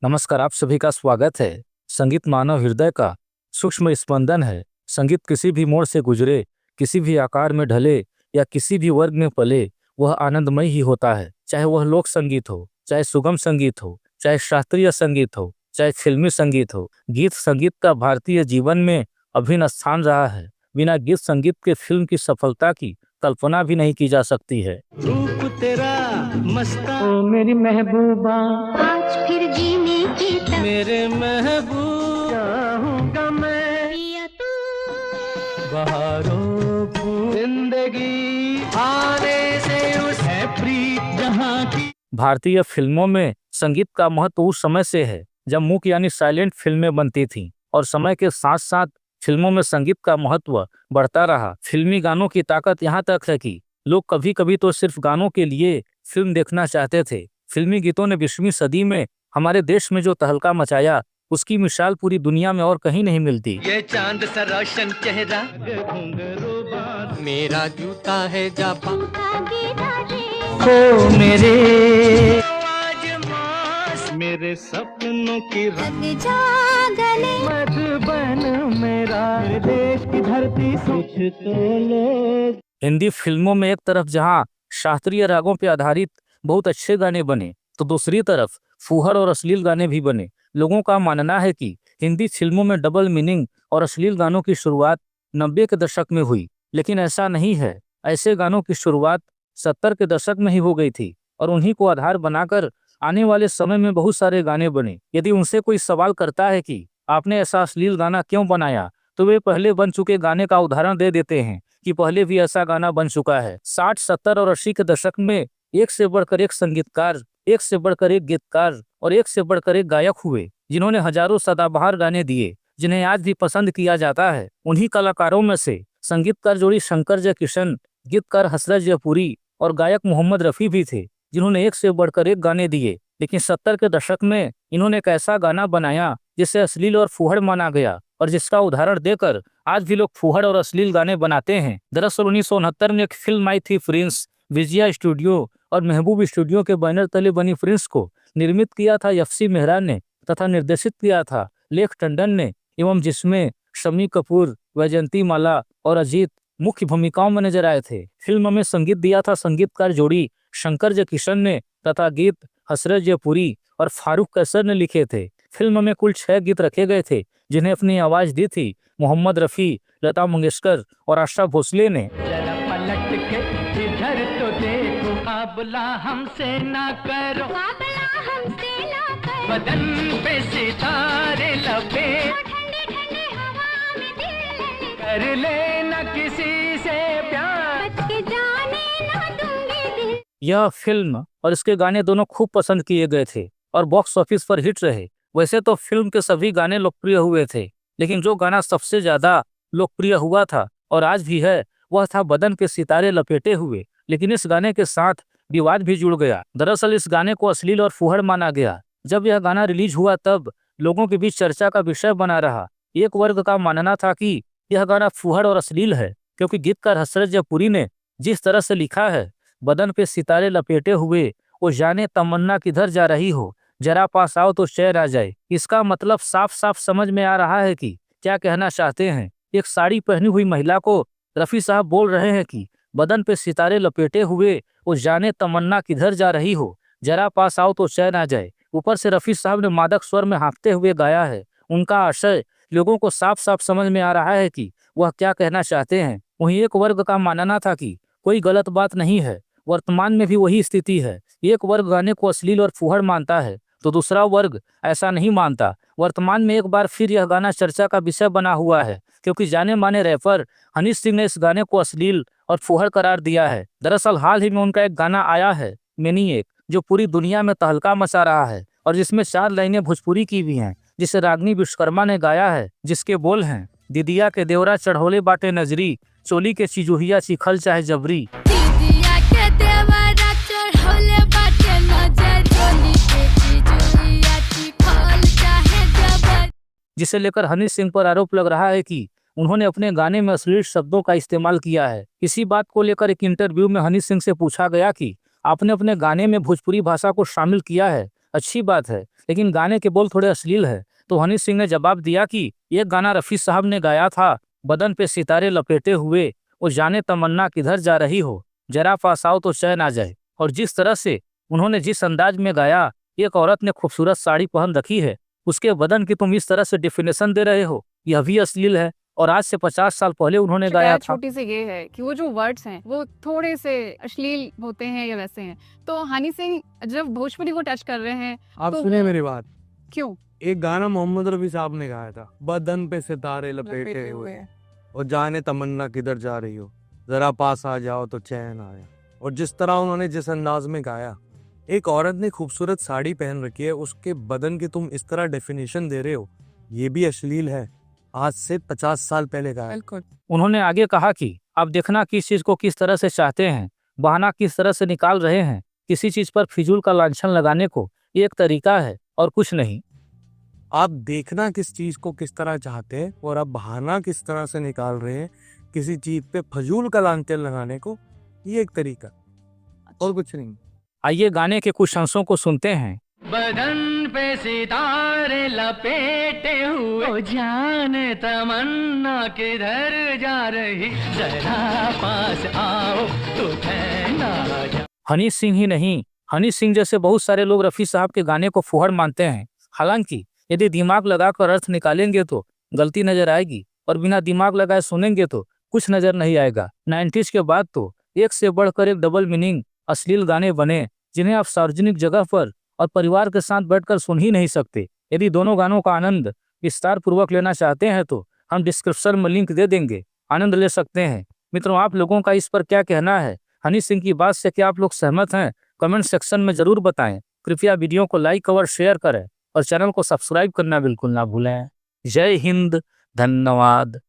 नमस्कार, आप सभी का स्वागत है। संगीत मानव हृदय का सूक्ष्म स्पंदन है। संगीत किसी भी मोड़ से गुजरे, किसी भी आकार में ढले या किसी भी वर्ग में पले, वह आनंदमय ही होता है। चाहे वह लोक संगीत हो, चाहे सुगम संगीत हो, चाहे शास्त्रीय संगीत हो, चाहे फिल्मी संगीत हो। गीत संगीत का भारतीय जीवन में अभिन्न स्थान रहा है। बिना गीत संगीत के फिल्म की सफलता की कल्पना भी नहीं की जा सकती है। रूप तेरा मस्ता ओ मेरी महबूबा, आज फिर जीने की तब मेरे महबूब चाहूंगा मैं पिया तू बहारों को जिंदगी आने से उसे प्रीत जहाँ की। भारतीय फिल्मों में संगीत का महत्व उस समय से है जब मूक यानी साइलेंट फिल्में बनती थीं, और समय के साथ साथ फिल्मों में संगीत का महत्व बढ़ता रहा। फिल्मी गानों की ताकत यहाँ तक है कि लोग कभी कभी तो सिर्फ गानों के लिए फिल्म देखना चाहते थे। फिल्मी गीतों ने 20वीं सदी में हमारे देश में जो तहलका मचाया, उसकी मिसाल पूरी दुनिया में और कहीं नहीं मिलती। ये चांद सा रोशन चेहरा, घुंघरू बांध, मेरा जूता है जापा ओ मेरे आज मास, मेरे सपनों की रंग लग जा गले मधुबन मेरा देश की धरती कुछ तो लोग। हिंदी फिल्मों में एक तरफ जहां शास्त्रीय रागों पर आधारित बहुत अच्छे गाने बने, तो दूसरी तरफ फूहड़ और अश्लील गाने भी बने। लोगों का मानना है कि हिंदी फिल्मों में डबल मीनिंग और अश्लील गानों की शुरुआत 90 के दशक में हुई, लेकिन ऐसा नहीं है। ऐसे गानों की शुरुआत 70 के दशक में ही हो गई थी, और उन्हीं को आधार बनाकर आने वाले समय में बहुत सारे गाने बने। यदि उनसे कोई सवाल करता है कि आपने ऐसा अश्लील गाना क्यों बनाया, तो वे पहले बन चुके गाने का उदाहरण दे देते हैं कि पहले भी ऐसा गाना बन चुका है। 60, 70 और 80 के दशक में एक से बढ़कर एक संगीतकार, एक से बढ़कर एक गीतकार और एक से बढ़कर एक गायक हुए, जिन्होंने हजारों सदाबहार गाने दिए, जिन्हें आज भी पसंद किया जाता है। उन्हीं कलाकारों में से संगीतकार जोड़ी शंकर जयकिशन, गीतकार हसरत जयपुरी और गायक मोहम्मद रफ़ी भी थे, जिन्होंने एक से बढ़कर एक गाने दिए। लेकिन 70 के दशक में इन्होंने एक ऐसा गाना बनाया जिसे अश्लील और फूहड़ माना गया, और जिसका उदाहरण देकर आज भी लोग फूहड़ और अश्लील गाने बनाते हैं। दरअसल 1969 में एक फिल्म आई थी प्रिंस। विजया स्टूडियो और महबूब स्टूडियो के बैनर तले बनी प्रिंस को निर्मित किया था एफ.सी. मेहरा ने तथा निर्देशित किया था लेख टंडन ने, एवं जिसमें शम्मी कपूर, वैजयंती माला और अजीत मुख्य भूमिकाओं में नजर आए थे। फिल्म में संगीत दिया था संगीतकार जोड़ी शंकर जयकिशन ने तथा गीत हसरत जयपुरी और फारूक कैसर ने लिखे थे। फिल्म में कुल 6 गीत रखे गए थे, जिन्हें अपनी आवाज दी थी मोहम्मद रफ़ी, लता मंगेशकर और आशा भोसले ने। जरा पलट के इधर तो देखो, मुकाबला हमसे ना करो, मुकाबला हमसे ना कर बदन पे सितारे लपेट, ठंडे ठंडे हवा में दिल कर लेना किसी से प्यार। बच के जाने ना दूंगी दिल। यह फिल्म और इसके गाने दोनों खूब पसंद किए गए थे और बॉक्स ऑफिस पर हिट रहे। वैसे तो फिल्म के सभी गाने लोकप्रिय हुए थे, लेकिन जो गाना सबसे ज्यादा लोकप्रिय हुआ था और आज भी है, वह था बदन पे सितारे लपेटे हुए। लेकिन इस गाने के साथ विवाद भी जुड़ गया। दरअसल इस गाने को अश्लील और फूहड़ माना गया। जब यह गाना रिलीज हुआ तब लोगों के बीच चर्चा का विषय बना रहा। एक वर्ग का मानना था कि यह गाना फूहड़ और अश्लील है, क्योंकि गीतकार हसरत जयपुरी ने जिस तरह से लिखा है, बदन पे सितारे लपेटे हुए, वो जाने तमन्ना किधर जा रही हो, जरा पास आओ तो चैन आ जाए। इसका मतलब साफ साफ समझ में आ रहा है कि क्या कहना चाहते हैं। एक साड़ी पहनी हुई महिला को रफ़ी साहब बोल रहे हैं कि बदन पे सितारे लपेटे हुए, वो जाने तमन्ना किधर जा रही हो, जरा पास आओ तो चैन आ जाए। ऊपर से रफ़ी साहब ने मादक स्वर में हाँकते हुए गाया है। उनका आशय लोगों को साफ साफ समझ में आ रहा है कि वह क्या कहना चाहते हैं। वहीं एक वर्ग का मानना था कि कोई गलत बात नहीं है, वर्तमान में भी वही स्थिति है। एक वर्ग गाने को अश्लील और फूहड़ मानता है, तो दूसरा वर्ग ऐसा नहीं मानता। वर्तमान में एक बार फिर यह गाना चर्चा का विषय बना हुआ है, क्योंकि जाने माने रैपर हनी सिंह ने इस गाने को अश्लील और फूहड़ करार दिया है। दरअसल हाल ही में उनका एक गाना आया है, मैनिएक, जो पूरी दुनिया में तहलका मचा रहा है और जिसमें 4 लाइनें भोजपुरी की भी हैं, जिसे रागनी विश्वकर्मा ने गाया है, जिसके बोल हैं, दीदिया के देवरा चढ़ोले बाटे नजरी, चोली के चिजोहिया चिखल चाहे जबरी। दीदिया के देवरा चढ़ौले बाटे नजर, चोली के चिजुइया चिखल चाहे जबर। जिसे लेकर हनी सिंह पर आरोप लग रहा है कि उन्होंने अपने गाने में अश्लील शब्दों का इस्तेमाल किया है। इसी बात को लेकर एक इंटरव्यू में हनी सिंह से पूछा गया कि आपने अपने गाने में भोजपुरी भाषा को शामिल किया है, अच्छी बात है, लेकिन गाने के बोल थोड़े अश्लील है। तो हनी सिंह ने जवाब दिया कि ये गाना रफ़ी साहब ने गाया था, बदन पे सितारे लपेटे हुए, वो जाने तमन्ना किधर जा रही हो, जरा पास आओ तो चैन आ जाए। और जिस तरह से उन्होंने जिस अंदाज में गाया, एक औरत ने खूबसूरत साड़ी पहन रखी है, उसके बदन की तुम इस तरह से डेफिनेशन दे रहे हो, यह भी अश्लील है। और आज से 50 साल पहले उन्होंने गाया शिकायत था। छोटी सी ये है कि वो जो वर्ड्स हैं वो थोड़े से अश्लील होते हैं या वैसे हैं। तो हनी सिंह जब भोजपुरी को टच कर रहे हैं आप तो सुने मेरी बात। क्यों एक गाना मोहम्मद रफी साहब ने गाया था, बदन पे सितारे लपेटे हुए और जाने तमन्ना किधर जा रही हो, जरा पास आ जाओ तो चैन आया। और जिस तरह उन्होंने जिस अंदाज में गाया, एक औरत ने खूबसूरत साड़ी पहन रखी है, उसके बदन की तुम इस तरह डेफिनेशन दे रहे हो, ये भी अश्लील है। आज से 50 साल पहले गाया। बिल्कुल। उन्होंने आगे कहा कि आप देखना किस चीज को किस तरह से चाहते हैं, बहाना किस तरह से निकाल रहे हैं। किसी चीज पर फिजूल का लांछन लगाने को ये एक तरीका है और कुछ नहीं। आप देखना किस चीज को किस तरह चाहते हैं और आप बहाना किस तरह से निकाल रहे हैं किसी चीज पे फजूल का लांछन लगाने को, ये एक तरीका और कुछ नहीं। आइए गाने के कुछ अंशों को सुनते हैं। बदन पे सितारे लपेटे हुए, ओ जाने तमन्ना किधर जा रही, जरा पास आओ तो चैन आ जाए। हनी सिंह ही नहीं, हनी सिंह जैसे बहुत सारे लोग रफ़ी साहब के गाने को फुहड़ मानते हैं। हालांकि यदि दिमाग लगाकर अर्थ निकालेंगे तो गलती नजर आएगी, और बिना दिमाग लगाए सुनेंगे तो कुछ नजर नहीं आएगा। 90s के बाद तो एक से बढ़कर एक डबल मीनिंग अश्लील गाने बने, जिन्हें आप सार्वजनिक जगह पर और परिवार के साथ बैठकर सुन ही नहीं सकते। यदि दोनों गानों का आनंद विस्तार पूर्वक लेना चाहते हैं तो हम डिस्क्रिप्शन में लिंक दे देंगे, आनंद ले सकते हैं। मित्रों, आप लोगों का इस पर क्या कहना है? हनी सिंह की बात से क्या आप लोग सहमत हैं? कमेंट सेक्शन में जरूर बताएं। कृपया वीडियो को लाइक और शेयर करें और चैनल को सब्सक्राइब करना बिल्कुल ना भूलें। जय हिंद, धन्यवाद।